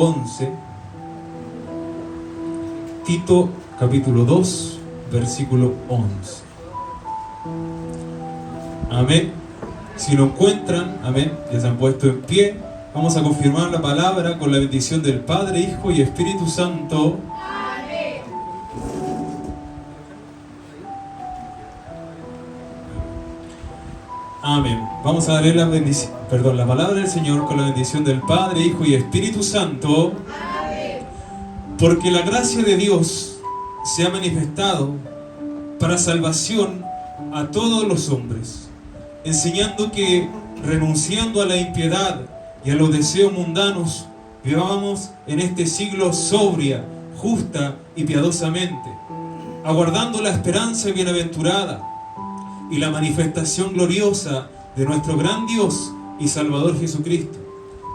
11, Tito capítulo 2, versículo 11. Amén. Si lo encuentran, amén, ya se han puesto en pie. Vamos a confirmar la palabra con la bendición del Padre, Hijo y Espíritu Santo. Amén. Amén. Vamos a leer la palabra del Señor con la bendición del Padre, Hijo y Espíritu Santo. Amén. Porque la gracia de Dios se ha manifestado para salvación a todos los hombres, enseñando que, renunciando a la impiedad y a los deseos mundanos, vivamos en este siglo sobria, justa y piadosamente, aguardando la esperanza bienaventurada y la manifestación gloriosa de nuestro gran Dios y Salvador Jesucristo,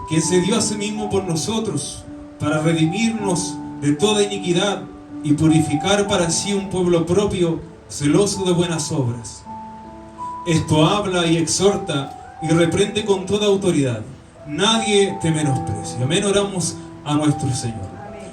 quien se dio a sí mismo por nosotros para redimirnos de toda iniquidad y purificar para sí un pueblo propio, celoso de buenas obras. Esto habla y exhorta y reprende con toda autoridad. Nadie te menosprecia. Amén. Oramos a nuestro Señor.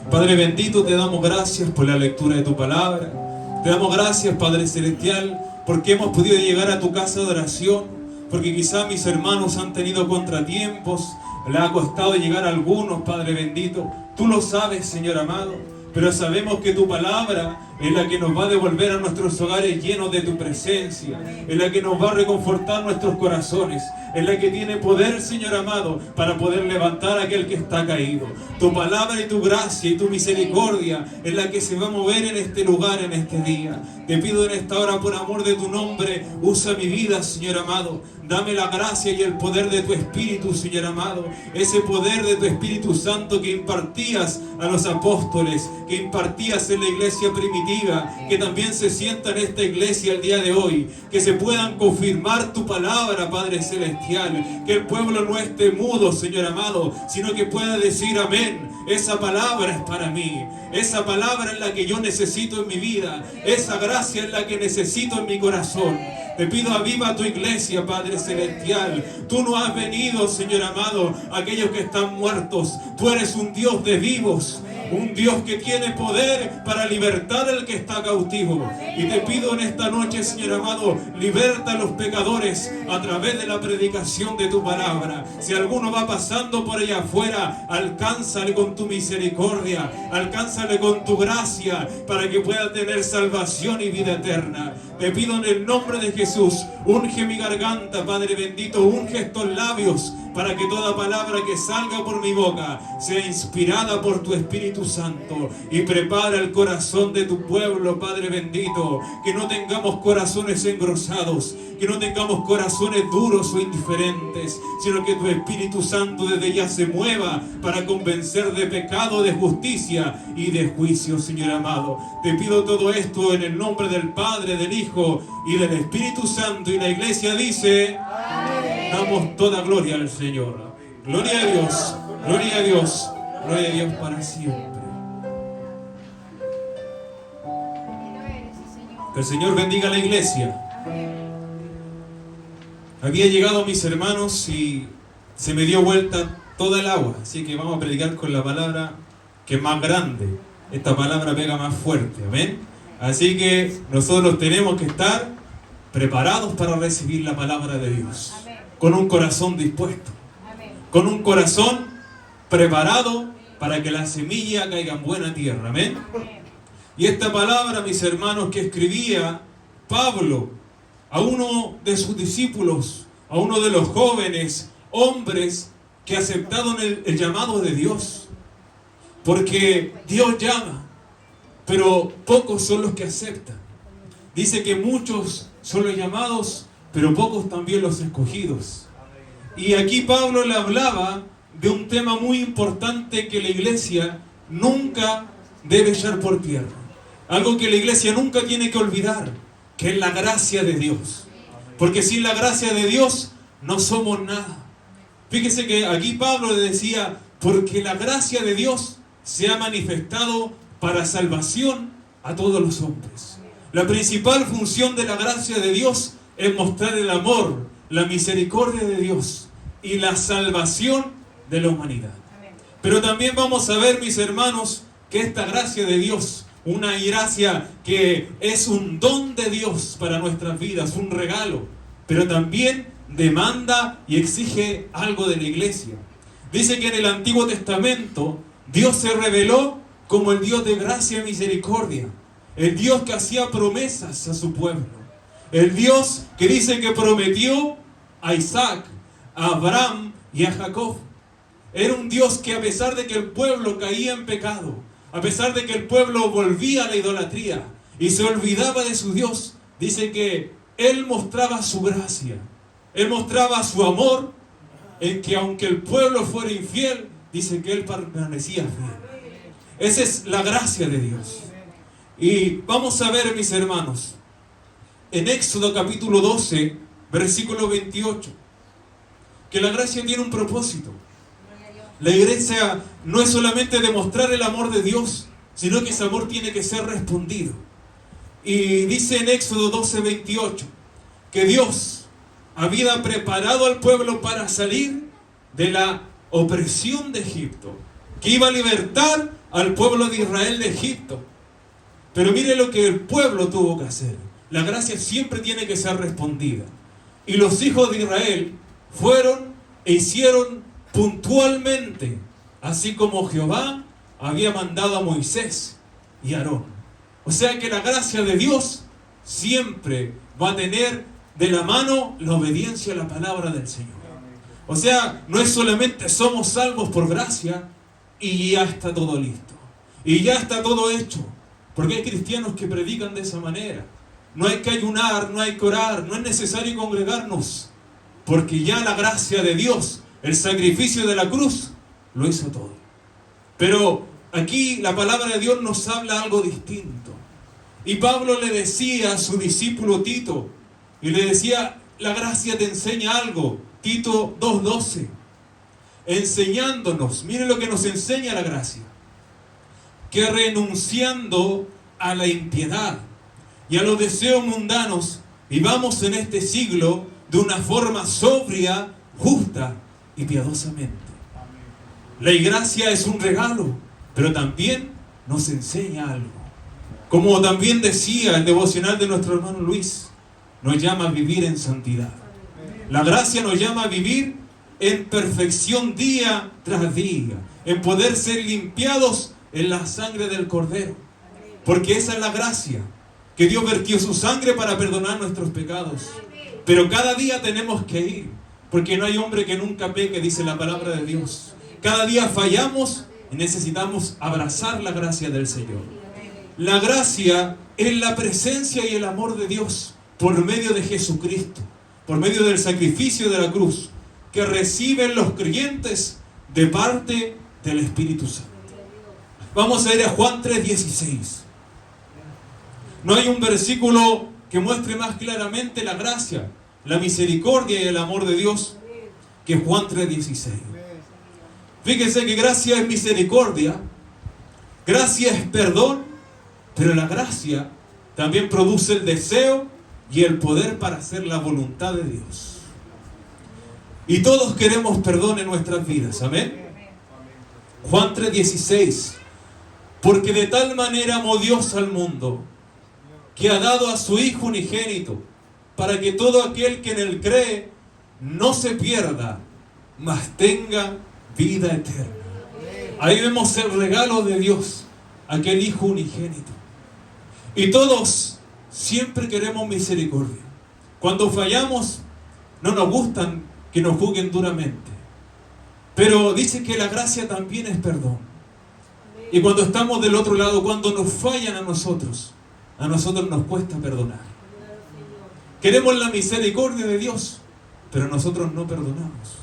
Padre bendito, te damos gracias por la lectura de tu palabra. Te damos gracias, Padre celestial, porque hemos podido llegar a tu casa de oración, porque quizá mis hermanos han tenido contratiempos, le ha costado llegar a algunos, Padre bendito. Tú lo sabes, Señor amado, pero sabemos que tu palabra es la que nos va a devolver a nuestros hogares llenos de tu presencia, es la que nos va a reconfortar nuestros corazones, es la que tiene poder, Señor amado, para poder levantar a aquel que está caído. Tu palabra y tu gracia y tu misericordia es la que se va a mover en este lugar, en este día. Te pido en esta hora, por amor de tu nombre, usa mi vida, Señor amado. Dame la gracia y el poder de tu Espíritu, Señor amado. Ese poder de tu Espíritu Santo que impartías a los apóstoles, que impartías en la iglesia primitiva, que también se sienta en esta iglesia el día de hoy. Que se puedan confirmar tu palabra, Padre celestial. Que el pueblo no esté mudo, Señor amado, sino que pueda decir amén. Esa palabra es para mí. Esa palabra es la que yo necesito en mi vida. Esa gracia es la que necesito en mi corazón. Te pido, aviva tu iglesia, Padre celestial. Tú no has venido, Señor amado, a aquellos que están muertos. Tú eres un Dios de vivos, un Dios que tiene poder para libertar al que está cautivo. Y te pido en esta noche, Señor amado, liberta a los pecadores a través de la predicación de tu palabra. Si alguno va pasando por allá afuera, alcánzale con tu misericordia, alcánzale con tu gracia, para que pueda tener salvación y vida eterna. Te pido en el nombre de Jesús, unge mi garganta, Padre bendito, unge estos labios, para que toda palabra que salga por mi boca sea inspirada por tu Espíritu Santo, y prepara el corazón de tu pueblo, Padre bendito. Que no tengamos corazones engrosados, que no tengamos corazones duros o indiferentes, sino que tu Espíritu Santo desde ya se mueva para convencer de pecado, de justicia y de juicio, Señor amado. Te pido todo esto en el nombre del Padre, del Hijo y del Espíritu Santo, y la iglesia dice amén. Damos toda gloria al Señor. Gloria a Dios, gloria a Dios, gloria a Dios para siempre. Que el Señor bendiga a la iglesia. Había llegado, mis hermanos, y se me dio vuelta toda el agua, así que vamos a predicar con la palabra que es más grande. Esta palabra pega más fuerte, amén. Así que nosotros tenemos que estar preparados para recibir la palabra de Dios, con un corazón dispuesto, con un corazón preparado para que la semilla caiga en buena tierra, amén. Y esta palabra, mis hermanos, que escribía Pablo a uno de sus discípulos, a uno de los jóvenes hombres que aceptaron el llamado de Dios. Porque Dios llama, pero pocos son los que aceptan. Dice que muchos son los llamados, pero pocos también los escogidos. Y aquí Pablo le hablaba de un tema muy importante que la iglesia nunca debe echar por tierra. Algo que la iglesia nunca tiene que olvidar, que es la gracia de Dios. Porque sin la gracia de Dios no somos nada. Fíjese que aquí Pablo le decía, porque la gracia de Dios se ha manifestado para salvación a todos los hombres. La principal función de la gracia de Dios es mostrar el amor, la misericordia de Dios y la salvación de la humanidad. Pero también vamos a ver, mis hermanos, que esta gracia de Dios, una gracia que es un don de Dios para nuestras vidas, un regalo, pero también demanda y exige algo de la iglesia. Dice que en el Antiguo Testamento Dios se reveló como el Dios de gracia y misericordia, el Dios que hacía promesas a su pueblo, el Dios que dice que prometió a Isaac, a Abraham y a Jacob. Era un Dios que, a pesar de que el pueblo caía en pecado, a pesar de que el pueblo volvía a la idolatría y se olvidaba de su Dios, dice que Él mostraba su gracia, Él mostraba su amor, en que aunque el pueblo fuera infiel, dice que Él permanecía fiel. Esa es la gracia de Dios. Y vamos a ver, mis hermanos, en Éxodo capítulo 12, versículo 28, que la gracia tiene un propósito. La iglesia no es solamente demostrar el amor de Dios, sino que ese amor tiene que ser respondido. Y dice en Éxodo 12, 28, que Dios había preparado al pueblo para salir de la opresión de Egipto, que iba a libertar al pueblo de Israel de Egipto. Pero mire lo que el pueblo tuvo que hacer. La gracia siempre tiene que ser respondida. Y los hijos de Israel fueron e hicieron puntualmente, así como Jehová había mandado a Moisés y a Aarón. O sea que la gracia de Dios siempre va a tener de la mano la obediencia a la palabra del Señor. O sea, no es solamente somos salvos por gracia y ya está todo listo, y ya está todo hecho, porque hay cristianos que predican de esa manera. No hay que ayunar, no hay que orar, no es necesario congregarnos, porque ya la gracia de Dios, el sacrificio de la cruz, lo hizo todo. Pero aquí la palabra de Dios nos habla algo distinto. Y Pablo le decía a su discípulo Tito, y le decía, la gracia te enseña algo. Tito 2:12, enseñándonos, miren lo que nos enseña la gracia, que renunciando a la impiedad y a los deseos mundanos, vivamos en este siglo de una forma sobria, justa y piadosamente. La gracia es un regalo, pero también nos enseña algo. Como también decía el devocional de nuestro hermano Luis, nos llama a vivir en santidad. La gracia nos llama a vivir en perfección día tras día, en poder ser limpiados en la sangre del Cordero. Porque esa es la gracia, que Dios vertió su sangre para perdonar nuestros pecados. Pero cada día tenemos que ir, porque no hay hombre que nunca peque, dice la palabra de Dios. Cada día fallamos y necesitamos abrazar la gracia del Señor. La gracia es la presencia y el amor de Dios por medio de Jesucristo, por medio del sacrificio de la cruz, que reciben los creyentes de parte del Espíritu Santo. Vamos a ir a Juan 3:16. No hay un versículo que muestre más claramente la gracia, la misericordia y el amor de Dios que Juan 3:16. Fíjense que gracia es misericordia, gracia es perdón, pero la gracia también produce el deseo y el poder para hacer la voluntad de Dios. Y todos queremos perdón en nuestras vidas, amén. Juan 3:16, porque de tal manera amó Dios al mundo, que ha dado a su Hijo unigénito, para que todo aquel que en Él cree no se pierda, mas tenga vida eterna. Ahí vemos el regalo de Dios, aquel Hijo unigénito. Y todos siempre queremos misericordia. Cuando fallamos, no nos gustan que nos juzguen duramente. Pero dice que la gracia también es perdón. Y cuando estamos del otro lado, cuando nos fallan a nosotros nos cuesta perdonar. Queremos la misericordia de Dios, pero nosotros no perdonamos.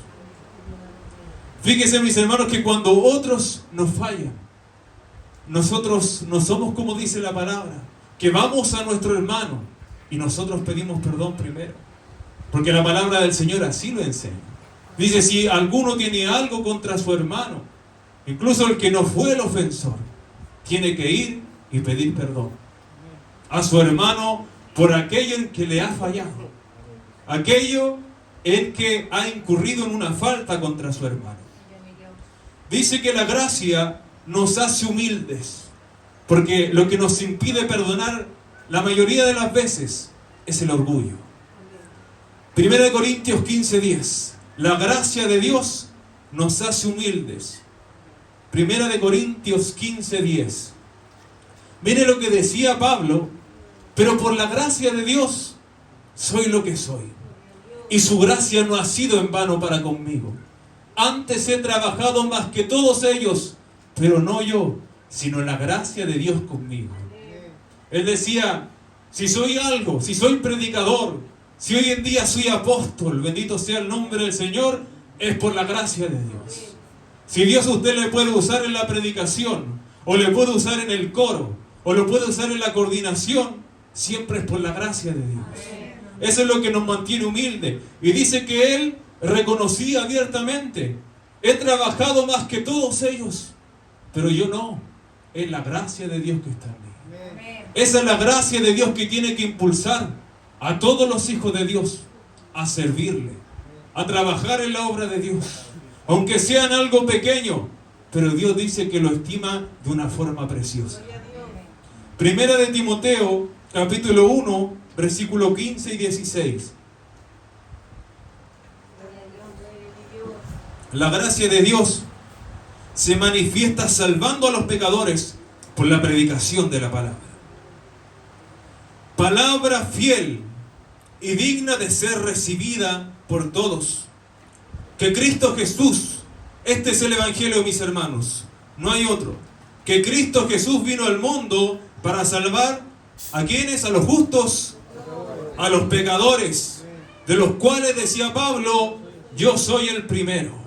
Fíjense, mis hermanos, que cuando otros nos fallan, nosotros no somos como dice la palabra, que vamos a nuestro hermano y nosotros pedimos perdón primero. Porque la palabra del Señor así lo enseña. Dice, si alguno tiene algo contra su hermano, incluso el que no fue el ofensor, tiene que ir y pedir perdón a su hermano por aquello en que le ha fallado, aquello en que ha incurrido en una falta contra su hermano. dice que la gracia nos hace humildes, porque lo que nos impide perdonar la mayoría de las veces es el orgullo. 1 Corintios 15:10. La gracia de Dios nos hace humildes. 1 Corintios 15:10. Mire lo que decía Pablo: pero por la gracia de Dios soy lo que soy, y su gracia no ha sido en vano para conmigo. Antes he trabajado más que todos ellos, pero no yo, sino la gracia de Dios conmigo. Él decía: si soy algo, si soy predicador, si hoy en día soy apóstol, bendito sea el nombre del Señor, es por la gracia de Dios. Si Dios a usted le puede usar en la predicación, o le puede usar en el coro, o lo puede usar en la coordinación, siempre es por la gracia de Dios. Eso es lo que nos mantiene humildes. Y dice que él reconocía abiertamente: he trabajado más que todos ellos, pero yo no. Es la gracia de Dios que está en mí. Esa es la gracia de Dios que tiene que impulsar a todos los hijos de Dios a servirle, a trabajar en la obra de Dios, aunque sean algo pequeño, pero Dios dice que lo estima de una forma preciosa. Primera de Timoteo, capítulo 1, versículo 15 y 16. La gracia de Dios se manifiesta salvando a los pecadores por la predicación de la palabra. Palabra fiel y digna de ser recibida por todos. Que Cristo Jesús, este es el Evangelio, mis hermanos, no hay otro. Que Cristo Jesús vino al mundo para salvar ¿a quiénes? A los justos, a los pecadores, de los cuales decía Pablo: yo soy el primero.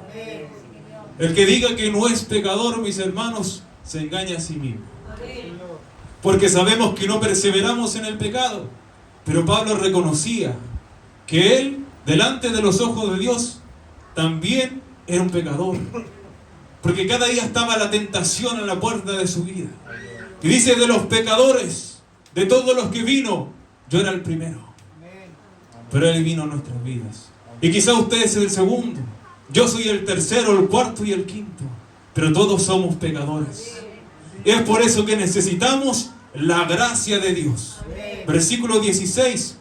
El que diga que no es pecador, mis hermanos, se engaña a sí mismo. Porque sabemos que no perseveramos en el pecado. Pero Pablo reconocía que él, delante de los ojos de Dios, también era un pecador. Porque cada día estaba la tentación en la puerta de su vida. Y dice: de los pecadores, de todos los que vino, yo era el primero. Pero Él vino a nuestras vidas. Y quizá usted es el segundo, yo soy el tercero, el cuarto y el quinto. Pero todos somos pecadores. Y es por eso que necesitamos la gracia de Dios. Versículo 16.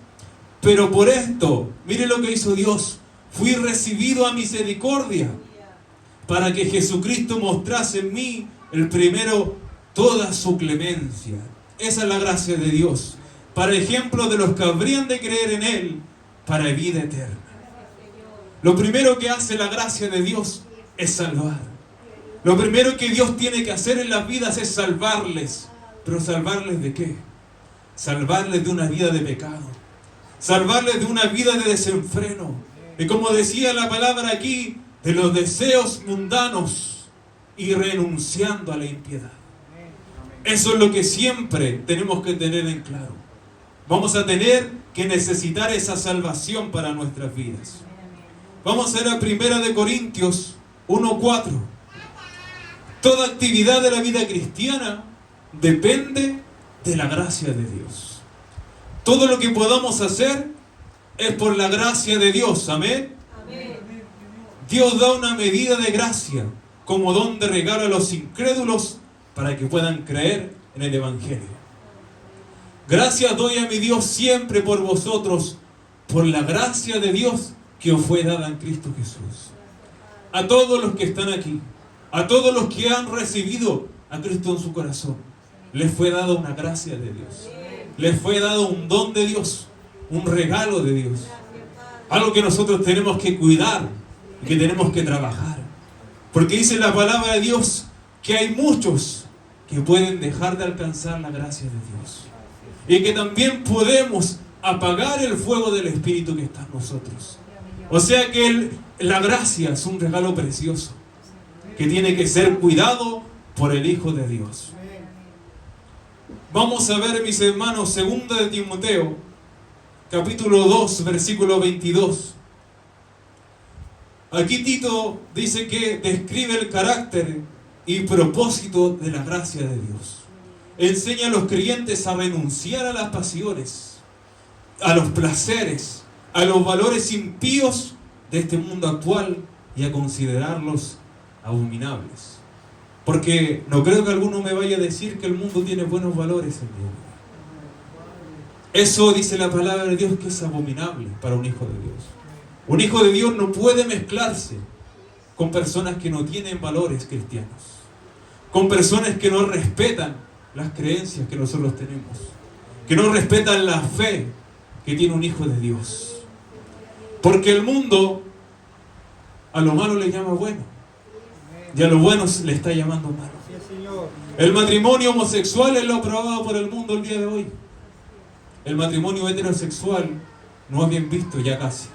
Pero por esto, mire lo que hizo Dios: fui recibido a misericordia, para que Jesucristo mostrase en mí el primero toda su clemencia. Esa es la gracia de Dios, para ejemplo de los que habrían de creer en Él, para vida eterna. Lo primero que hace la gracia de Dios es salvar. Lo primero que Dios tiene que hacer en las vidas es salvarles. ¿Pero salvarles de qué? Salvarles de una vida de pecado, salvarles de una vida de desenfreno, y como decía la palabra aquí, de los deseos mundanos, y renunciando a la impiedad. Eso es lo que siempre tenemos que tener en claro. Vamos a tener que necesitar esa salvación para nuestras vidas. Vamos a ir a 1 Corintios 1:4. Toda actividad de la vida cristiana depende de la gracia de Dios. Todo lo que podamos hacer es por la gracia de Dios. Amén. Dios da una medida de gracia como don de regalo a los incrédulos para que puedan creer en el Evangelio. Gracias doy a mi Dios siempre por vosotros, por la gracia de Dios que os fue dada en Cristo Jesús. A todos los que están aquí, a todos los que han recibido a Cristo en su corazón, les fue dada una gracia de Dios. Les fue dado un don de Dios, un regalo de Dios. Algo que nosotros tenemos que cuidar y que tenemos que trabajar. Porque dice la palabra de Dios que hay muchos que pueden dejar de alcanzar la gracia de Dios. Y que también podemos apagar el fuego del Espíritu que está en nosotros. O sea que la gracia es un regalo precioso que tiene que ser cuidado por el Hijo de Dios. Vamos a ver, mis hermanos, 2 de Timoteo, capítulo 2, versículo 22. Aquí Tito dice que describe el carácter y propósito de la gracia de Dios. Enseña a los creyentes a renunciar a las pasiones, a los placeres, a los valores impíos de este mundo actual y a considerarlos abominables. Porque no creo que alguno me vaya a decir que el mundo tiene buenos valores en Dios. Eso dice la palabra de Dios que es abominable para un hijo de Dios. Un hijo de Dios no puede mezclarse con personas que no tienen valores cristianos, con personas que no respetan las creencias que nosotros tenemos, que no respetan la fe que tiene un hijo de Dios. Porque el mundo a lo malo le llama bueno y a lo bueno le está llamando malo. El matrimonio homosexual es lo aprobado por el mundo el día de hoy. El matrimonio heterosexual no es bien visto ya casi.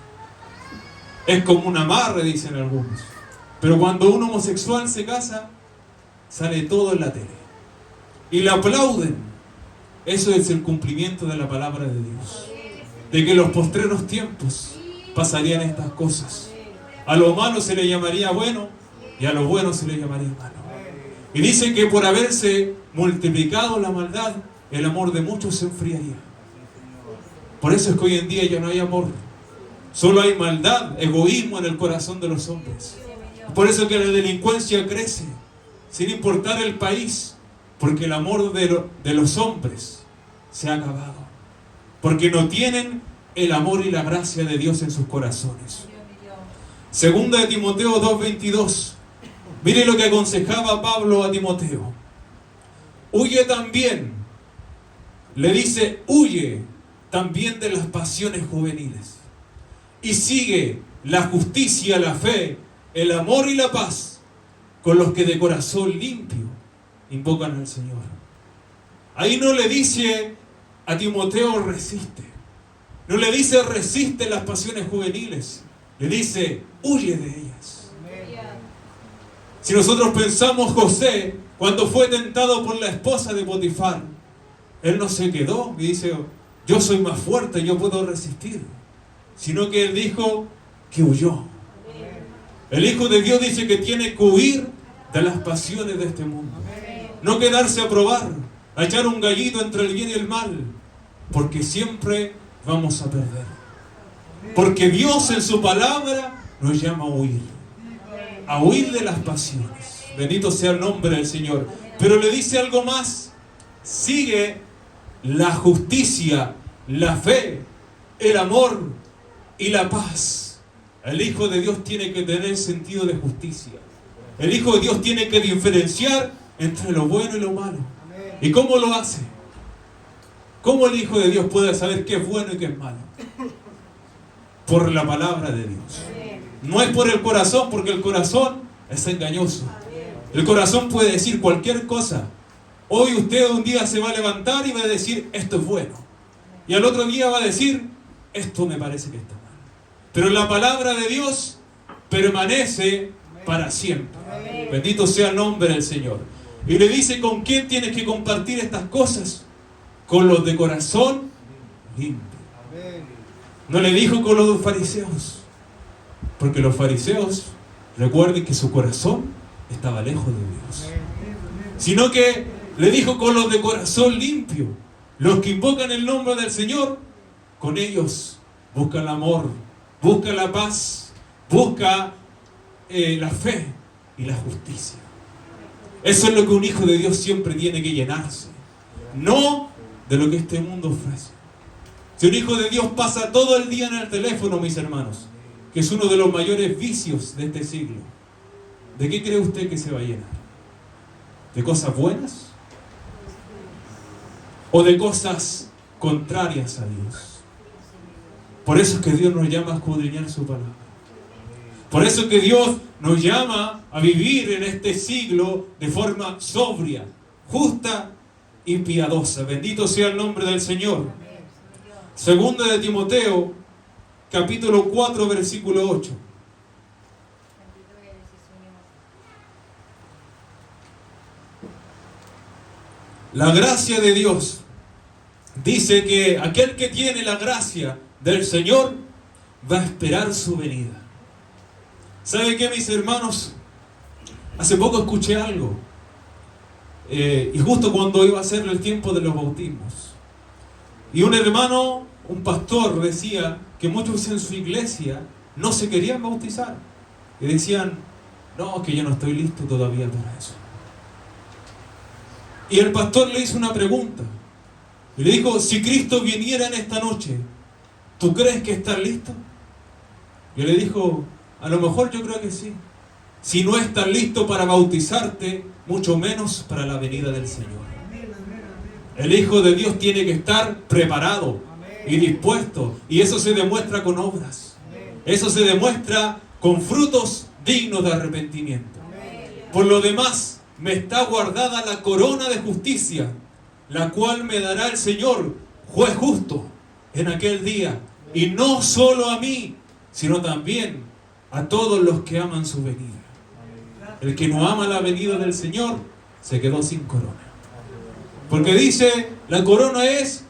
Es como un amarre, dicen algunos. Pero cuando un homosexual se casa, sale todo en la tele. Y le aplauden. Eso es el cumplimiento de la palabra de Dios. De que en los postreros tiempos pasarían estas cosas. A lo malo se le llamaría bueno y a lo bueno se le llamaría malo. Y dicen que por haberse multiplicado la maldad, el amor de muchos se enfriaría. Por eso es que hoy en día ya no hay amor. Solo hay maldad, egoísmo en el corazón de los hombres. Por eso que la delincuencia crece, sin importar el país, porque el amor de los hombres se ha acabado. Porque no tienen el amor y la gracia de Dios en sus corazones. Segunda de Timoteo 2:22. Mire lo que aconsejaba Pablo a Timoteo. Huye también. Le dice, huye también de las pasiones juveniles. Y sigue la justicia, la fe, el amor y la paz con los que de corazón limpio invocan al Señor. Ahí no le dice a Timoteo resiste. No le dice resiste las pasiones juveniles. Le dice huye de ellas. Si nosotros pensamos José, cuando fue tentado por la esposa de Potifar, él no se quedó y dice, yo soy más fuerte, yo puedo resistir. Sino que él dijo que huyó. El Hijo de Dios dice que tiene que huir de las pasiones de este mundo. No quedarse a probar, a echar un gallito entre el bien y el mal, porque siempre vamos a perder. Porque Dios en su palabra nos llama a huir de las pasiones. Bendito sea el nombre del Señor. Pero le dice algo más. Sigue la justicia, la fe, el amor y la paz. El Hijo de Dios tiene que tener sentido de justicia. El Hijo de Dios tiene que diferenciar entre lo bueno y lo malo. ¿Y cómo lo hace? ¿Cómo el Hijo de Dios puede saber qué es bueno y qué es malo? Por la palabra de Dios. No es por el corazón, porque el corazón es engañoso. El corazón puede decir cualquier cosa. Hoy usted un día se va a levantar y va a decir, esto es bueno. Y al otro día va a decir, esto me parece que está mal. Pero la palabra de Dios permanece para siempre. Bendito sea el nombre del Señor. Y le dice, ¿con quién tienes que compartir estas cosas? Con los de corazón limpio. No le dijo con los fariseos, porque los fariseos, recuerden que su corazón estaba lejos de Dios. Sino que le dijo con los de corazón limpio, los que invocan el nombre del Señor, con ellos busca el amor, busca la paz, busca la fe y la justicia. Eso es lo que un hijo de Dios siempre tiene que llenarse, no de lo que este mundo ofrece. Si un hijo de Dios pasa todo el día en el teléfono, mis hermanos, que es uno de los mayores vicios de este siglo, ¿de qué cree usted que se va a llenar? ¿De cosas buenas? ¿O de cosas contrarias a Dios? Por eso es que Dios nos llama a escudriñar su palabra. Por eso es que Dios nos llama a vivir en este siglo de forma sobria, justa y piadosa. Bendito sea el nombre del Señor. Segunda de Timoteo, capítulo 4, versículo 8. La gracia de Dios dice que aquel que tiene la gracia del Señor va a esperar su venida. ¿Sabe qué, mis hermanos? Hace poco escuché algo. Y justo cuando iba a ser el tiempo de los bautismos. Y un hermano, un pastor, decía que muchos en su iglesia no se querían bautizar. Y decían, No, que yo no estoy listo todavía para eso. Y el pastor le hizo una pregunta. Y le dijo, si Cristo viniera en esta noche, ¿tú crees que estás listo? Y él le dijo, a lo mejor yo creo que sí. Si no estás listo para bautizarte, mucho menos para la venida del Señor. El Hijo de Dios tiene que estar preparado y dispuesto. Y eso se demuestra con obras. Eso se demuestra con frutos dignos de arrepentimiento. Por lo demás, me está guardada la corona de justicia, la cual me dará el Señor, juez justo, en aquel día. Y no solo a mí, sino también a todos los que aman su venida. El que no ama la venida del Señor, se quedó sin corona. Porque dice, la corona es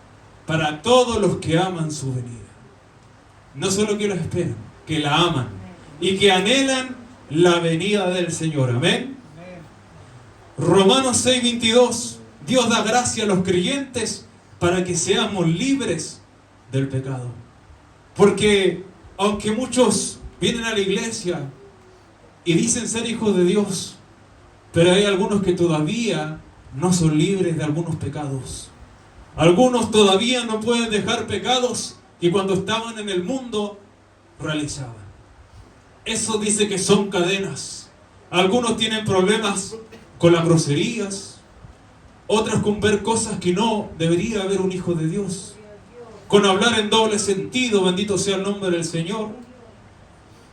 para todos los que aman su venida. No solo que la esperan, que la aman y que anhelan la venida del Señor. Amén. Romanos 6:22. Dios da gracia a los creyentes para que seamos libres del pecado. Porque aunque muchos vienen a la iglesia y dicen ser hijos de Dios, pero hay algunos que todavía no son libres de algunos pecados. Algunos todavía no pueden dejar pecados que cuando estaban en el mundo realizaban. Eso dice que son cadenas. Algunos tienen problemas con las groserías, otros con ver cosas que no debería haber un hijo de Dios, con hablar en doble sentido, bendito sea el nombre del Señor.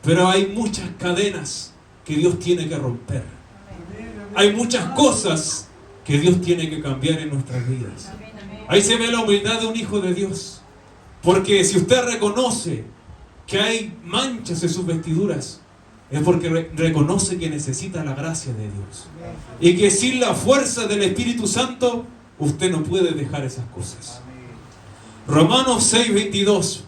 Pero hay muchas cadenas que Dios tiene que romper. Hay muchas cosas que Dios tiene que cambiar en nuestras vidas. Ahí se ve la humildad de un hijo de Dios. Porque si usted reconoce que hay manchas en sus vestiduras, es porque reconoce que necesita la gracia de Dios. Y que sin la fuerza del Espíritu Santo, usted no puede dejar esas cosas. Romanos 6:22.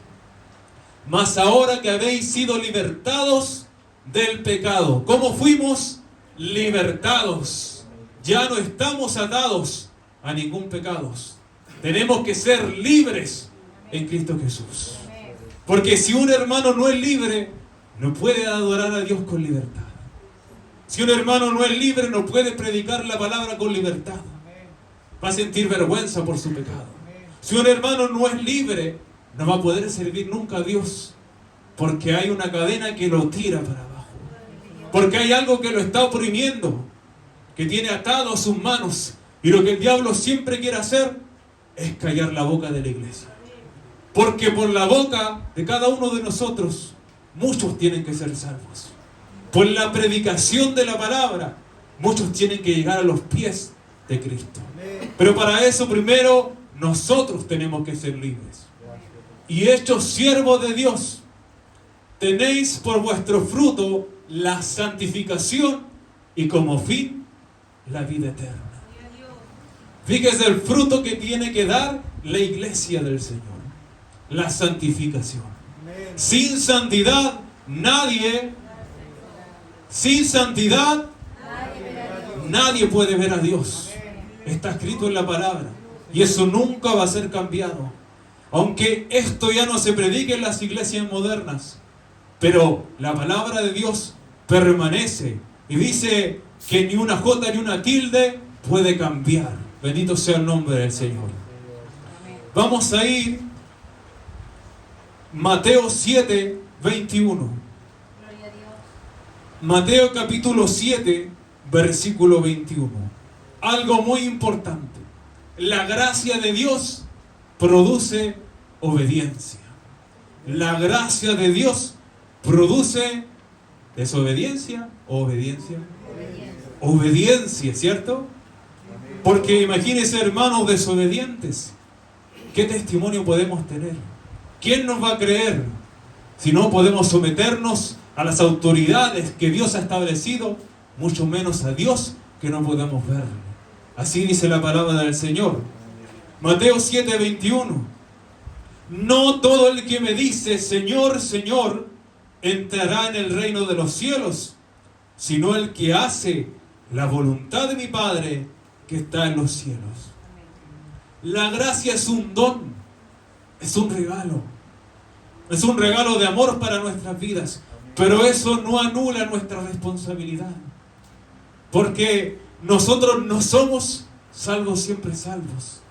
Mas ahora que habéis sido libertados del pecado. ¿Cómo fuimos libertados? Ya no estamos atados a ningún pecado. Tenemos que ser libres en Cristo Jesús. Porque si un hermano no es libre, no puede adorar a Dios con libertad. Si un hermano no es libre, no puede predicar la palabra con libertad. Va a sentir vergüenza por su pecado. Si un hermano no es libre, no va a poder servir nunca a Dios. Porque hay una cadena que lo tira para abajo. Porque hay algo que lo está oprimiendo, que tiene atado a sus manos. Y lo que el diablo siempre quiere hacer es callar la boca de la iglesia. Porque por la boca de cada uno de nosotros, muchos tienen que ser salvos. Por la predicación de la palabra, muchos tienen que llegar a los pies de Cristo. Pero para eso primero nosotros tenemos que ser libres. Y hechos siervos de Dios, tenéis por vuestro fruto la santificación y como fin la vida eterna. Fíjese el fruto que tiene que dar la iglesia del Señor. La santificación. Sin santidad nadie puede ver a Dios. Está escrito en la palabra. Y eso nunca va a ser cambiado. Aunque esto ya no se predique en las iglesias modernas. Pero la palabra de Dios permanece. Y dice que ni una jota ni una tilde puede cambiar. Bendito sea el nombre del Señor. Vamos a ir Mateo 7:21. Mateo capítulo 7, versículo 21. Algo muy importante. La gracia de Dios produce obediencia. La gracia de Dios produce desobediencia o obediencia. Obediencia, ¿cierto? Porque imagínense, hermanos desobedientes, ¿qué testimonio podemos tener? ¿Quién nos va a creer si no podemos someternos a las autoridades que Dios ha establecido, mucho menos a Dios que no podemos ver? Así dice la palabra del Señor. Mateo 7:21. No todo el que me dice Señor, Señor, entrará en el reino de los cielos, sino el que hace la voluntad de mi Padre que está en los cielos. La gracia es un don, es un regalo de amor para nuestras vidas. Pero eso no anula nuestra responsabilidad. Porque nosotros no somos salvos siempre salvos.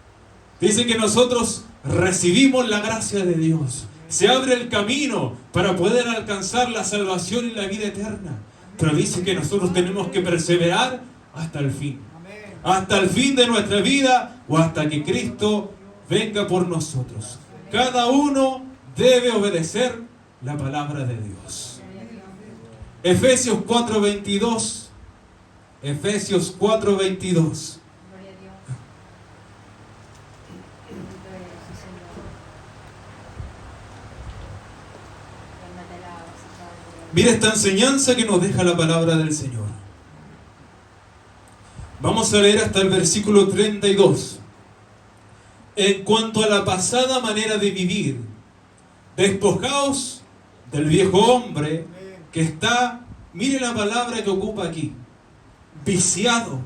Dice que nosotros recibimos la gracia de Dios. Se abre el camino para poder alcanzar la salvación y la vida eterna. Pero dice que nosotros tenemos que perseverar hasta el fin. Hasta el fin de nuestra vida o hasta que Cristo venga por nosotros. Cada uno debe obedecer la palabra de Dios. Efesios 4:22. Efesios 4:22. Mira esta enseñanza que nos deja la palabra del Señor. Vamos a leer hasta el versículo 32. En cuanto a la pasada manera de vivir, despojaos del viejo hombre que está, mire la palabra que ocupa aquí, viciado,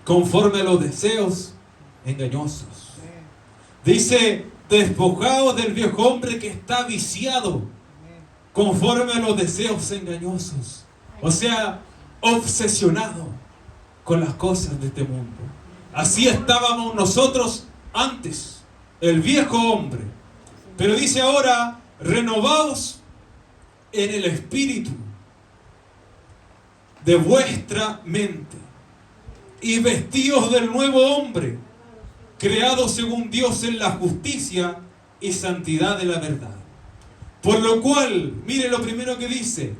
conforme a los deseos engañosos. Dice, despojaos del viejo hombre que está viciado, conforme a los deseos engañosos. O sea, obsesionado con las cosas de este mundo. Así estábamos nosotros antes, el viejo hombre. Pero dice ahora, renovaos en el espíritu de vuestra mente y vestíos del nuevo hombre, creado según Dios en la justicia y santidad de la verdad. Por lo cual, mire lo primero que dice,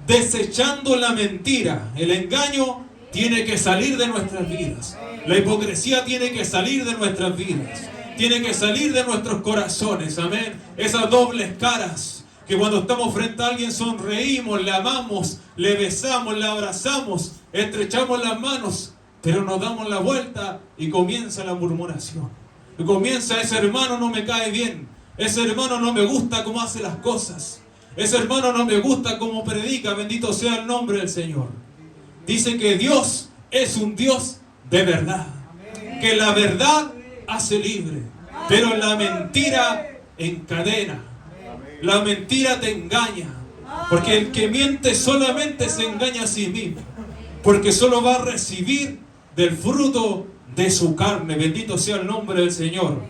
desechando la mentira, el engaño tiene que salir de nuestras vidas. La hipocresía tiene que salir de nuestras vidas. Tiene que salir de nuestros corazones, amén. Esas dobles caras que cuando estamos frente a alguien sonreímos, le amamos, le besamos, le abrazamos, estrechamos las manos, pero nos damos la vuelta y comienza la murmuración. Y comienza, ese hermano no me cae bien. Ese hermano no me gusta cómo hace las cosas. Ese hermano no me gusta cómo predica. Bendito sea el nombre del Señor. Dice que Dios es un Dios de verdad. Que la verdad hace libre. Pero la mentira encadena. La mentira te engaña. Porque el que miente solamente se engaña a sí mismo. Porque solo va a recibir del fruto de su carne. Bendito sea el nombre del Señor.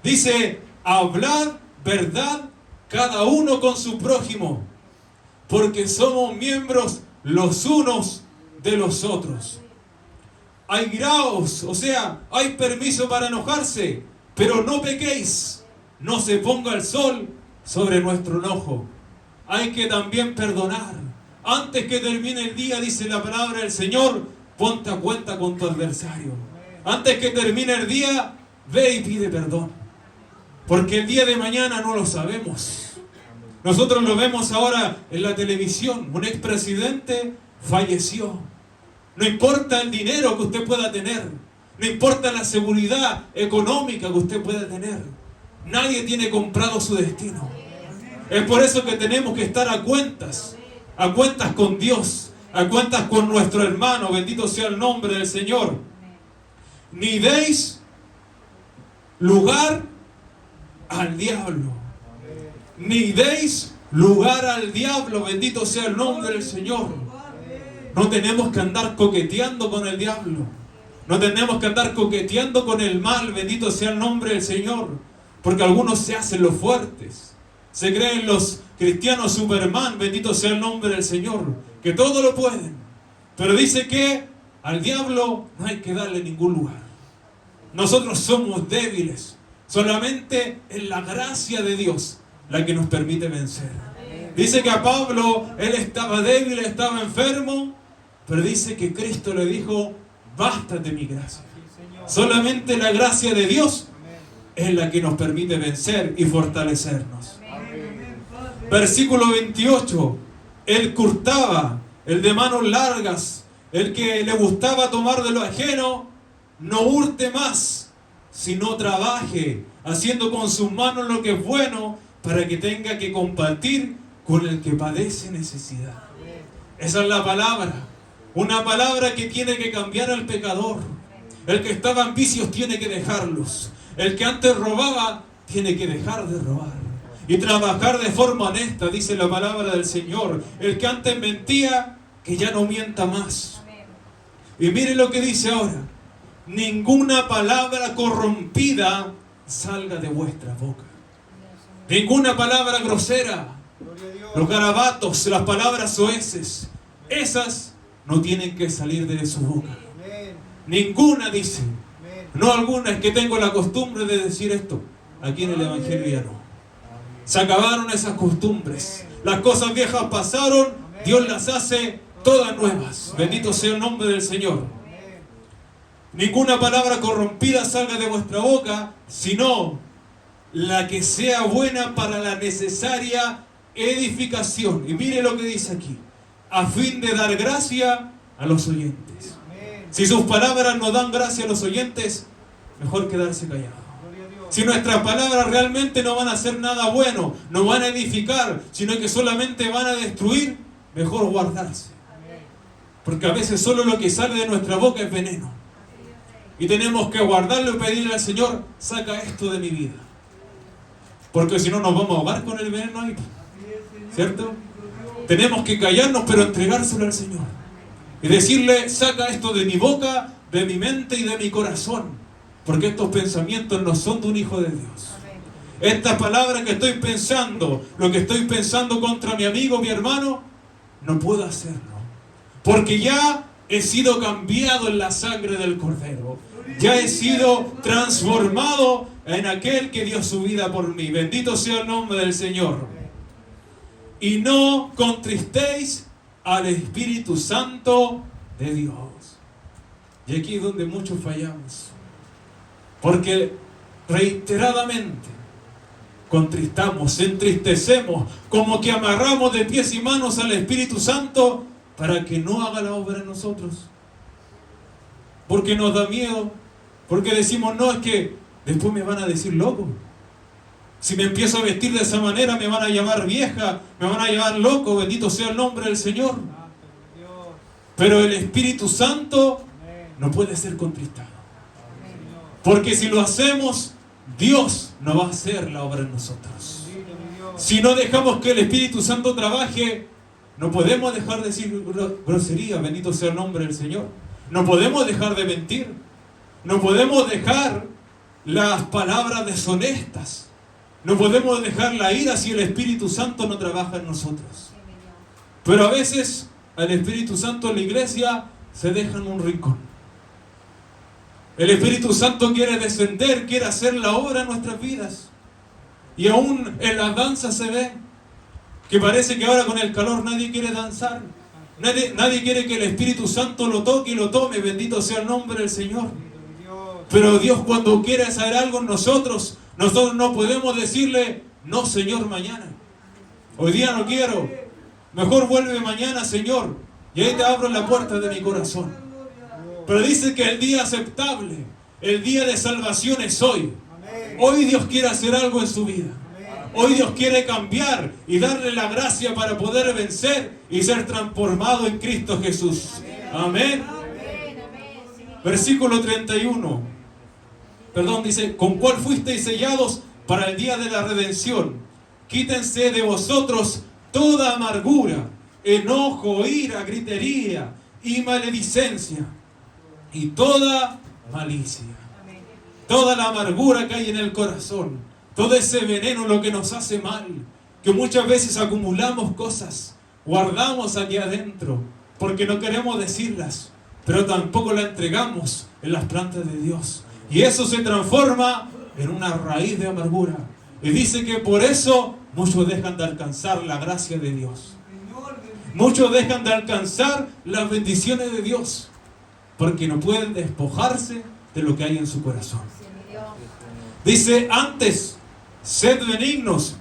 Dice, hablad verdad cada uno con su prójimo, porque somos miembros los unos de los otros. Airaos, o sea, hay permiso para enojarse, pero no pequéis, no se ponga el sol sobre nuestro enojo. Hay que también perdonar. Antes que termine el día, dice la palabra del Señor, ponte a cuenta con tu adversario. Antes que termine el día, ve y pide perdón. Porque el día de mañana no lo sabemos. Nosotros lo vemos ahora en la televisión. Un expresidente falleció. No importa el dinero que usted pueda tener. No importa la seguridad económica que usted pueda tener. Nadie tiene comprado su destino. Es por eso que tenemos que estar a cuentas con Dios, a cuentas con nuestro hermano. Bendito sea el nombre del Señor. Ni deis lugar al diablo. Ni deis lugar al diablo. Bendito sea el nombre del Señor. No tenemos que andar coqueteando con el diablo. No tenemos que andar coqueteando con el mal. Bendito sea el nombre del Señor. Porque algunos se hacen los fuertes. Se creen los cristianos Superman. Bendito sea el nombre del Señor. Que todo lo pueden. Pero dice que al diablo no hay que darle ningún lugar. Nosotros somos débiles. Solamente es la gracia de Dios la que nos permite vencer. Dice que a Pablo, él estaba débil, estaba enfermo, pero dice que Cristo le dijo, bástate mi gracia. Solamente la gracia de Dios es la que nos permite vencer y fortalecernos. Versículo 28. El que hurtaba, el de manos largas, el que le gustaba tomar de lo ajeno, no hurte más, sino trabaje, haciendo con sus manos lo que es bueno, para que tenga que compartir con el que padece necesidad. Esa es la palabra. Una palabra que tiene que cambiar al pecador. El que estaba en vicios tiene que dejarlos. El que antes robaba, tiene que dejar de robar. y trabajar de forma honesta, dice la palabra del Señor. El que antes mentía, que ya no mienta más. Y mire lo que dice ahora: ninguna palabra corrompida salga de vuestra boca. Ninguna palabra grosera. Los garabatos, las palabras soeces, esas no tienen que salir de su boca. Ninguna, dice. No alguna, es que tengo la costumbre de decir esto. Aquí en el Evangelio ya no. Se acabaron esas costumbres. Las cosas viejas pasaron, Dios las hace todas nuevas. Bendito sea el nombre del Señor. Ninguna palabra corrompida salga de vuestra boca, sino la que sea buena para la necesaria edificación. Y mire lo que dice aquí: a fin de dar gracia a los oyentes. Si sus palabras no dan gracia a los oyentes, mejor quedarse callado. Si nuestras palabras realmente no van a hacer nada bueno, no van a edificar, sino que solamente van a destruir, mejor guardarse. Porque a veces solo lo que sale de nuestra boca es veneno. Y tenemos que guardarlo y pedirle al Señor: saca esto de mi vida. Porque si no nos vamos a ahogar con el veneno ahí. ¿Cierto? Tenemos que callarnos, pero entregárselo al Señor. Y decirle: saca esto de mi boca, de mi mente y de mi corazón. Porque estos pensamientos no son de un hijo de Dios. Estas palabras que estoy pensando, lo que estoy pensando contra mi amigo, mi hermano, no puedo hacerlo. Porque ya he sido cambiado en la sangre del Cordero. Ya he sido transformado en aquel que dio su vida por mí. Bendito sea el nombre del Señor. Y no contristéis al Espíritu Santo de Dios. Y aquí es donde muchos fallamos. Porque reiteradamente contristamos, entristecemos, como que amarramos de pies y manos al Espíritu Santo para que no haga la obra en nosotros. Porque nos da miedo, porque decimos: no, es que después me van a decir loco. Si me empiezo a vestir de esa manera, me van a llamar vieja, me van a llamar loco. Bendito sea el nombre del Señor. Pero el Espíritu Santo no puede ser contristado. Porque si lo hacemos, Dios no va a hacer la obra en nosotros. Si no dejamos que el Espíritu Santo trabaje, no podemos dejar de decir grosería. Bendito sea el nombre del Señor. No podemos dejar de mentir. No podemos dejar las palabras deshonestas. No podemos dejar la ira si el Espíritu Santo no trabaja en nosotros. Pero a veces al Espíritu Santo en la iglesia se deja en un rincón. El Espíritu Santo quiere descender, quiere hacer la obra en nuestras vidas. Y aún en las danzas se ve que parece que ahora con el calor nadie quiere danzar. Nadie quiere que el Espíritu Santo lo toque y lo tome. Bendito sea el nombre del Señor. Pero Dios, cuando quiere hacer algo en nosotros no podemos decirle: no, Señor, mañana. Hoy día no quiero. Mejor vuelve mañana, Señor. Y ahí te abro la puerta de mi corazón. Pero dice que el día aceptable, el día de salvación es hoy. Hoy Dios quiere hacer algo en su vida. Hoy Dios quiere cambiar y darle la gracia para poder vencer y ser transformado en Cristo Jesús. Amén. Versículo 31. Dice: con cuál fuisteis sellados para el día de la redención. Quítense de vosotros toda amargura, enojo, ira, gritería y maledicencia y toda malicia. Toda la amargura que hay en el corazón, todo ese veneno, lo que nos hace mal, que muchas veces acumulamos cosas, guardamos aquí adentro, porque no queremos decirlas, pero tampoco las entregamos en las plantas de Dios. Y eso se transforma en una raíz de amargura. Y dice que por eso muchos dejan de alcanzar la gracia de Dios. Muchos dejan de alcanzar las bendiciones de Dios, porque no pueden despojarse de lo que hay en su corazón. Dice: antes, sed benignos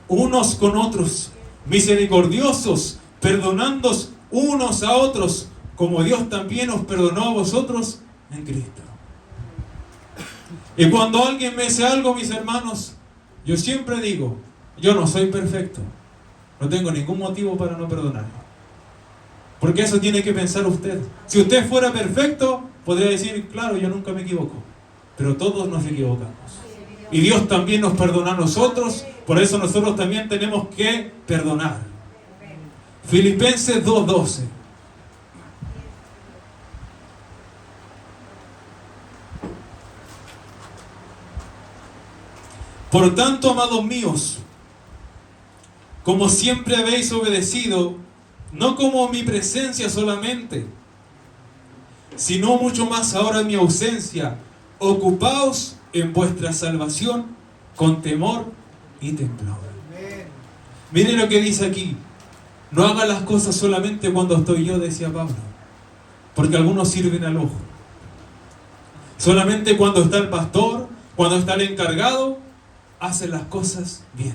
unos con otros, misericordiosos, perdonándoos unos a otros, como Dios también os perdonó a vosotros en Cristo. Y cuando alguien me hace algo, mis hermanos, yo siempre digo: yo no soy perfecto, no tengo ningún motivo para no perdonarlo. Porque eso tiene que pensar usted. Si usted fuera perfecto, podría decir: claro, yo nunca me equivoco. Pero todos nos equivocamos. Y Dios también nos perdona a nosotros, por eso nosotros también tenemos que perdonar. Filipenses 2:12. Por tanto, amados míos, como siempre habéis obedecido, no como mi presencia solamente, sino mucho más ahora en mi ausencia, ocupaos en vuestra salvación con temor y temblor. Miren lo que dice aquí. No hagan las cosas solamente cuando estoy yo, decía Pablo, porque algunos sirven al ojo. Solamente cuando está el pastor, cuando está el encargado, hacen las cosas bien.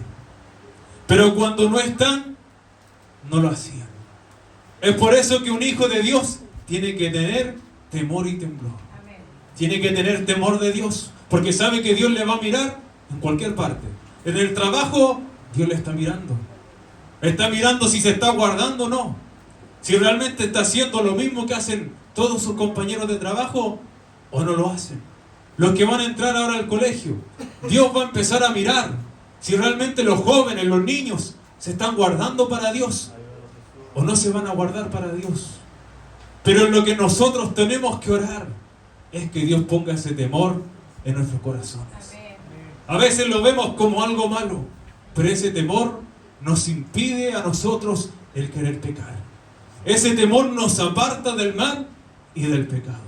Pero cuando no están, no lo hacían. Es por eso que un hijo de Dios tiene que tener temor y temblor. Amén. Tiene que tener temor de Dios, porque sabe que Dios le va a mirar en cualquier parte. En el trabajo, Dios le está mirando. Está mirando si se está guardando o no. Si realmente está haciendo lo mismo que hacen todos sus compañeros de trabajo o no lo hacen. Los que van a entrar ahora al colegio, Dios va a empezar a mirar si realmente los jóvenes, los niños, se están guardando para Dios o no se van a guardar para Dios. Pero lo que nosotros tenemos que orar es que Dios ponga ese temor en nuestros corazones. A veces lo vemos como algo malo, pero ese temor nos impide a nosotros el querer pecar. Ese temor nos aparta del mal y del pecado.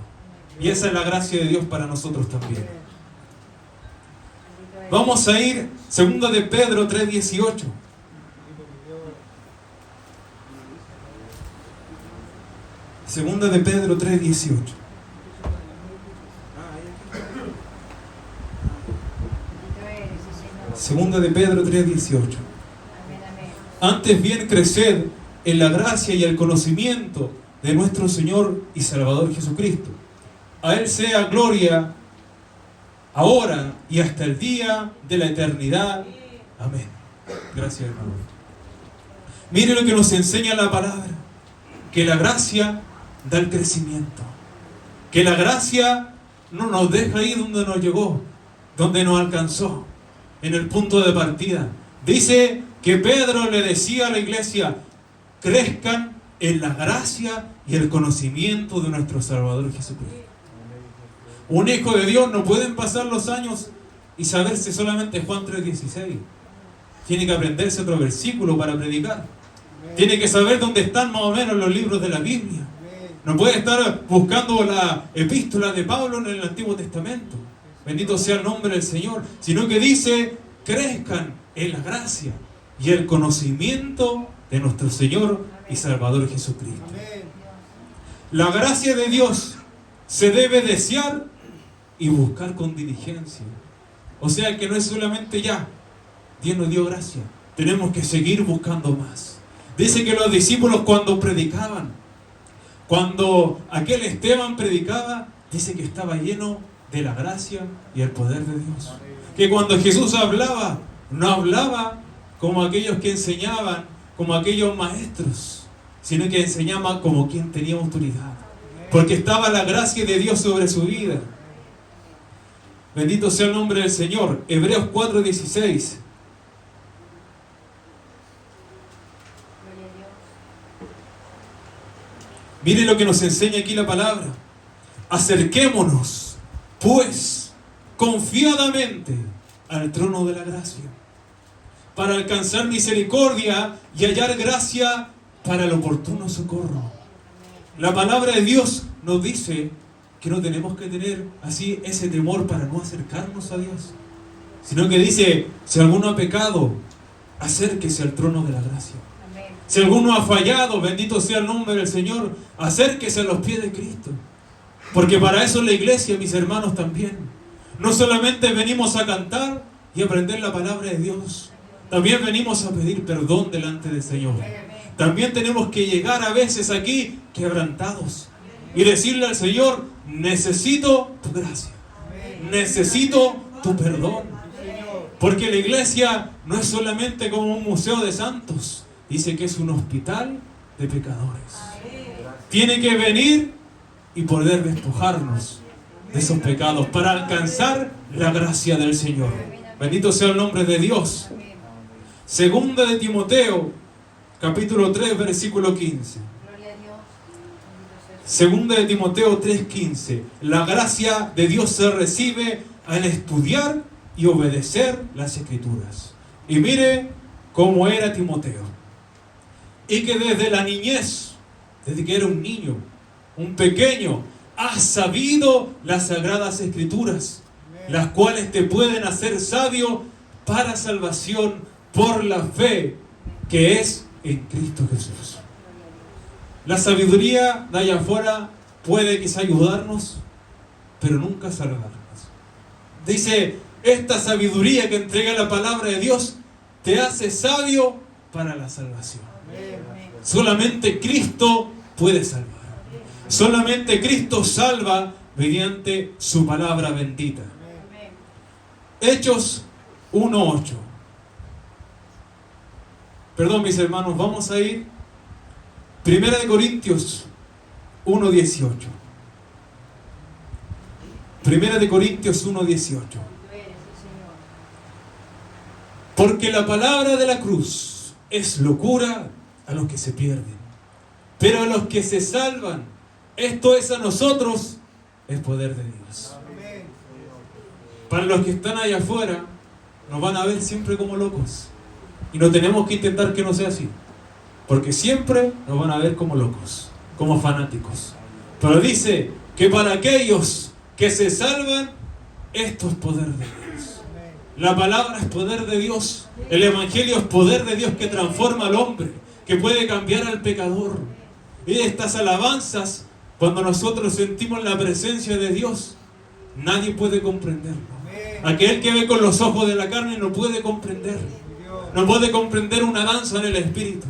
Y esa es la gracia de Dios para nosotros también. Vamos a ir 2 de Pedro 3:18. Segunda de Pedro 3:18. Segunda de Pedro 3:18. Antes bien, creced en la gracia y el conocimiento de nuestro Señor y Salvador Jesucristo. A Él sea gloria ahora y hasta el día de la eternidad. Amén. Gracias, hermano. Mire lo que nos enseña la palabra. Que la gracia da el crecimiento. Que la gracia no nos deja ahí donde nos llegó, donde nos alcanzó, en el punto de partida. Dice que Pedro le decía a la iglesia: crezcan en la gracia y el conocimiento de nuestro Salvador Jesucristo. Un hijo de Dios no pueden pasar los años y saberse solamente Juan 3:16. Tiene que aprenderse otro versículo para predicar. Tiene que saber dónde están más o menos los libros de la Biblia. No puede estar buscando la epístola de Pablo en el Antiguo Testamento. Bendito sea el nombre del Señor. Sino que dice: crezcan en la gracia y el conocimiento de nuestro Señor y Salvador Jesucristo. La gracia de Dios se debe desear y buscar con diligencia. O sea que no es solamente ya, Dios nos dio gracia, tenemos que seguir buscando más. Dice que los discípulos cuando predicaban, cuando aquel Esteban predicaba, dice que estaba lleno de la gracia y el poder de Dios. Que cuando Jesús hablaba, no hablaba como aquellos que enseñaban, como aquellos maestros, sino que enseñaba como quien tenía autoridad. Porque estaba la gracia de Dios sobre su vida. Bendito sea el nombre del Señor. Hebreos 4:16. Mire lo que nos enseña aquí la palabra. Acerquémonos, pues, confiadamente al trono de la gracia, para alcanzar misericordia y hallar gracia para el oportuno socorro. La palabra de Dios nos dice que no tenemos que tener así ese temor para no acercarnos a Dios, sino que dice: si alguno ha pecado, acérquese al trono de la gracia. Amén. Si alguno ha fallado, bendito sea el nombre del Señor, acérquese a los pies de Cristo. Porque para eso la iglesia, mis hermanos, también. No solamente venimos a cantar y aprender la palabra de Dios, también venimos a pedir perdón delante del Señor. También tenemos que llegar a veces aquí quebrantados y decirle al Señor: necesito tu gracia, necesito tu perdón. Porque la iglesia no es solamente como un museo de santos, dice que es un hospital de pecadores. Tiene que venir y poder despojarnos de esos pecados, para alcanzar la gracia del Señor. Bendito sea el nombre de Dios. Segunda de Timoteo, capítulo 3, versículo 15. Segunda de Timoteo 3:15. La gracia de Dios se recibe al estudiar y obedecer las Escrituras. Y mire cómo era Timoteo. Y que desde la niñez, desde que era un niño, un pequeño, has sabido las sagradas Escrituras, las cuales te pueden hacer sabio para salvación por la fe que es en Cristo Jesús. La sabiduría de allá afuera puede quizá ayudarnos, pero nunca salvarnos. Dice, esta sabiduría que entrega la palabra de Dios te hace sabio para la salvación. Solamente Cristo puede salvar. Solamente Cristo salva mediante su palabra bendita. Hechos 1:8. Perdón, mis hermanos, vamos a ir Primera de Corintios 1:18. Primera de Corintios 1:18. Porque la palabra de la cruz es locura a los que se pierden, pero a los que se salvan, esto es a nosotros, es poder de Dios. Para los que están allá afuera, nos van a ver siempre como locos. Y no tenemos que intentar que no sea así. Porque siempre nos van a ver como locos, como fanáticos. Pero dice que para aquellos que se salvan, esto es poder de Dios. La palabra es poder de Dios. El Evangelio es poder de Dios que transforma al hombre, que puede cambiar al pecador. Y estas alabanzas, cuando nosotros sentimos la presencia de Dios, nadie puede comprenderlo. Aquel que ve con los ojos de la carne no puede comprender. No puede comprender una danza en el Espíritu.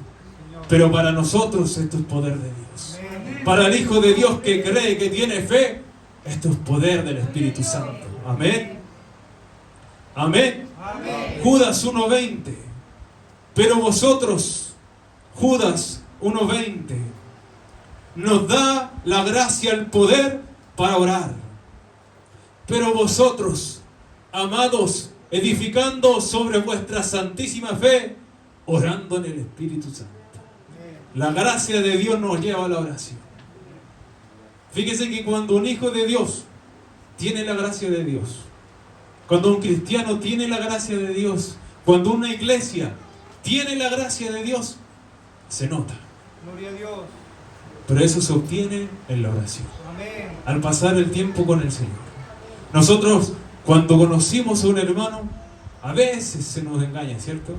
Pero para nosotros esto es poder de Dios. Para el Hijo de Dios que cree, que tiene fe, esto es poder del Espíritu Santo. Amén. Amén. Judas 1:20. Pero vosotros, Judas 1:20, nos da la gracia, el poder para orar. Pero vosotros, amados, edificando sobre vuestra santísima fe, orando en el Espíritu Santo. La gracia de Dios nos lleva a la oración. Fíjese que cuando un hijo de Dios tiene la gracia de Dios, cuando un cristiano tiene la gracia de Dios, cuando una iglesia tiene la gracia de Dios, se nota. Gloria a Dios. Pero eso se obtiene en la oración. Amén. Al pasar el tiempo con el Señor. Nosotros, cuando conocimos a un hermano, a veces se nos engaña, ¿cierto?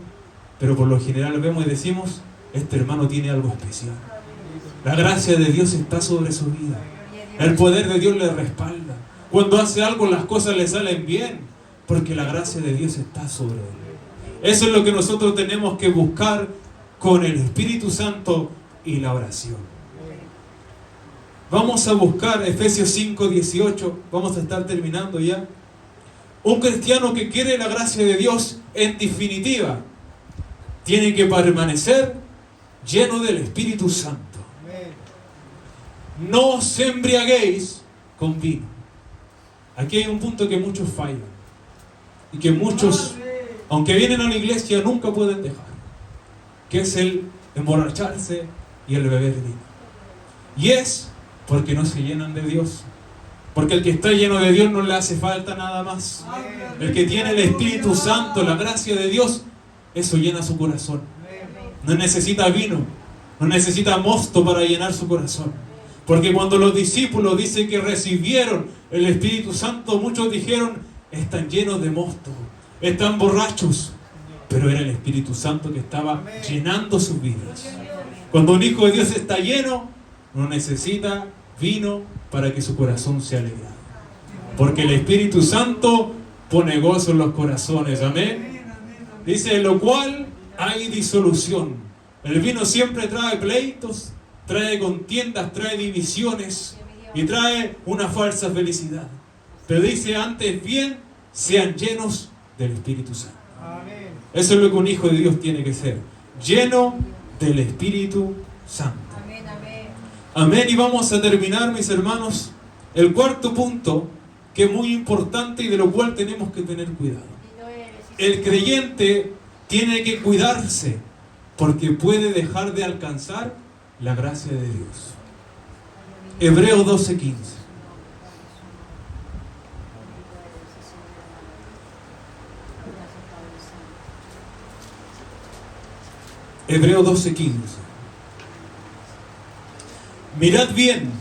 Pero por lo general vemos y decimos, este hermano tiene algo especial. La gracia de Dios está sobre su vida. El poder de Dios le respalda. Cuando hace algo, las cosas le salen bien, porque la gracia de Dios está sobre él. Eso es lo que nosotros tenemos que buscar con el Espíritu Santo y la oración. Vamos a buscar Efesios 5:18. Vamos a estar terminando ya. Un cristiano que quiere la gracia de Dios, en definitiva, tiene que permanecer lleno del Espíritu Santo. No os embriaguéis con vino. Aquí hay un punto que muchos fallan. Y que muchos, aunque vienen a la iglesia, nunca pueden dejar. Que es el emborracharse y el beber vino. Y es porque no se llenan de Dios. Porque el que está lleno de Dios no le hace falta nada más. El que tiene el Espíritu Santo, la gracia de Dios, eso llena su corazón. No necesita vino, no necesita mosto para llenar su corazón. Porque cuando los discípulos dicen que recibieron el Espíritu Santo, muchos dijeron, están llenos de mosto, están borrachos. Pero era el Espíritu Santo que estaba llenando sus vidas. Cuando un hijo de Dios está lleno, no necesita vino para que su corazón sea alegrado. Porque el Espíritu Santo pone gozo en los corazones. Amén. Dice, lo cual hay disolución. El vino siempre trae pleitos, trae contiendas, trae divisiones y trae una falsa felicidad. Pero dice, antes bien, sean llenos del Espíritu Santo. Amén. Eso es lo que un hijo de Dios tiene que ser. Lleno del Espíritu Santo. Amén, amén. Amén. Y vamos a terminar, mis hermanos. El cuarto punto que es muy importante y de lo cual tenemos que tener cuidado. El creyente tiene que cuidarse porque puede dejar de alcanzar la gracia de Dios. Hebreos 12:15. Hebreos 12:15. Mirad bien,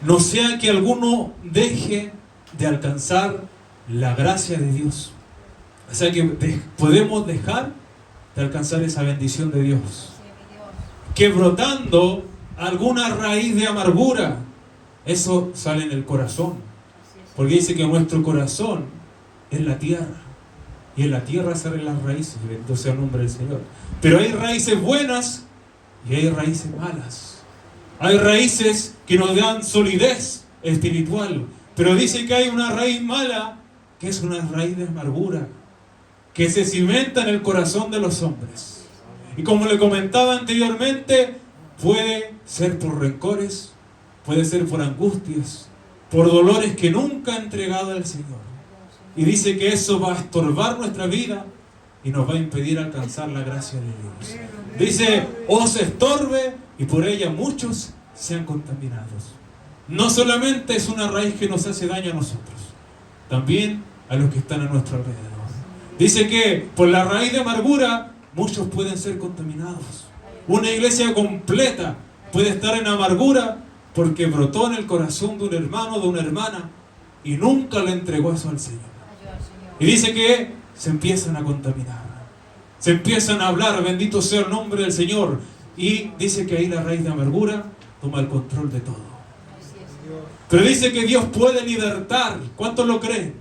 no sea que alguno deje de alcanzar la gracia de Dios. O sea que podemos dejar de alcanzar esa bendición de Dios, que brotando alguna raíz de amargura, eso sale en el corazón, porque dice que nuestro corazón es la tierra, y en la tierra salen las raíces, bendito sea el nombre del Señor. Pero hay raíces buenas y hay raíces malas. Hay raíces que nos dan solidez espiritual, pero dice que hay una raíz mala, que es una raíz de amargura, que se cimenta en el corazón de los hombres. Y como le comentaba anteriormente, puede ser por rencores, puede ser por angustias, por dolores que nunca ha entregado al Señor. Y dice que eso va a estorbar nuestra vida y nos va a impedir alcanzar la gracia de Dios. Dice, os estorbe, y por ella muchos sean contaminados. No solamente es una raíz que nos hace daño a nosotros, también a los que están a nuestro alrededor. Dice que por la raíz de amargura muchos pueden ser contaminados. Una iglesia completa puede estar en amargura porque brotó en el corazón de un hermano o de una hermana y nunca le entregó eso al Señor. Y dice que se empiezan a contaminar, se empiezan a hablar, bendito sea el nombre del Señor, y dice que ahí la raíz de amargura toma el control de todo. Pero dice que Dios puede libertar. ¿Cuántos lo creen?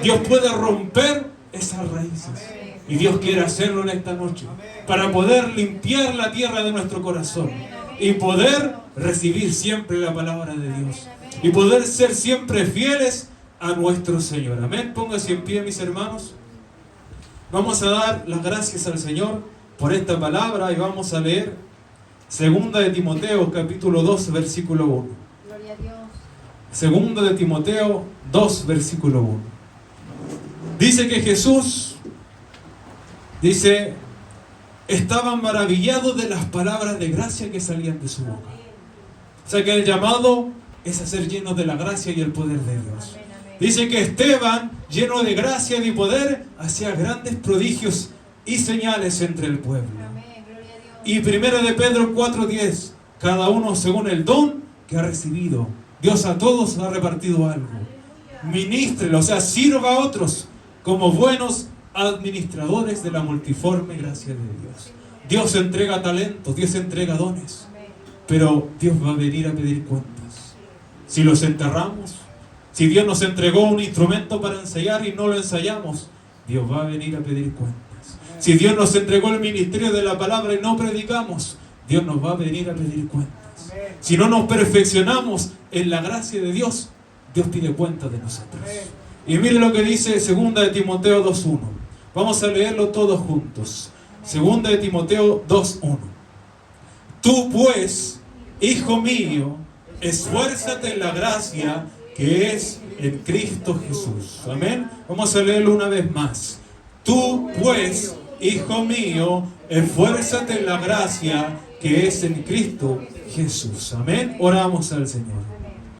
Dios puede romper esas raíces, y Dios quiere hacerlo en esta noche para poder limpiar la tierra de nuestro corazón y poder recibir siempre la palabra de Dios y poder ser siempre fieles a nuestro Señor. Amén. Pónganse en pie, mis hermanos. Vamos a dar las gracias al Señor por esta palabra y vamos a leer 2 de Timoteo capítulo 2 versículo 1. Gloria a Dios. 2 de Timoteo 2 versículo 1. Dice que Jesús, dice, estaba maravillado de las palabras de gracia que salían de su boca. O sea que el llamado es a ser llenos de la gracia y el poder de Dios. Dice que Esteban, lleno de gracia y de poder, hacía grandes prodigios y señales entre el pueblo. Y 1 de Pedro 4:10, cada uno según el don que ha recibido. Dios a todos ha repartido algo. Ministrelo, o sea, sirva a otros como buenos administradores de la multiforme gracia de Dios. Dios entrega talentos, Dios entrega dones, pero Dios va a venir a pedir cuentas. Si los enterramos, si Dios nos entregó un instrumento para ensayar y no lo ensayamos, Dios va a venir a pedir cuentas. Si Dios nos entregó el ministerio de la palabra y no predicamos, Dios nos va a venir a pedir cuentas. Si no nos perfeccionamos en la gracia de Dios, Dios pide cuenta de nosotros. Y mire lo que dice 2 de Timoteo 2:1. Vamos a leerlo todos juntos. 2 de Timoteo 2:1. Tú pues, hijo mío, esfuérzate en la gracia que es en Cristo Jesús. Amén. Vamos a leerlo una vez más. Tú pues, hijo mío, esfuérzate en la gracia que es en Cristo Jesús. Amén. Oramos al Señor.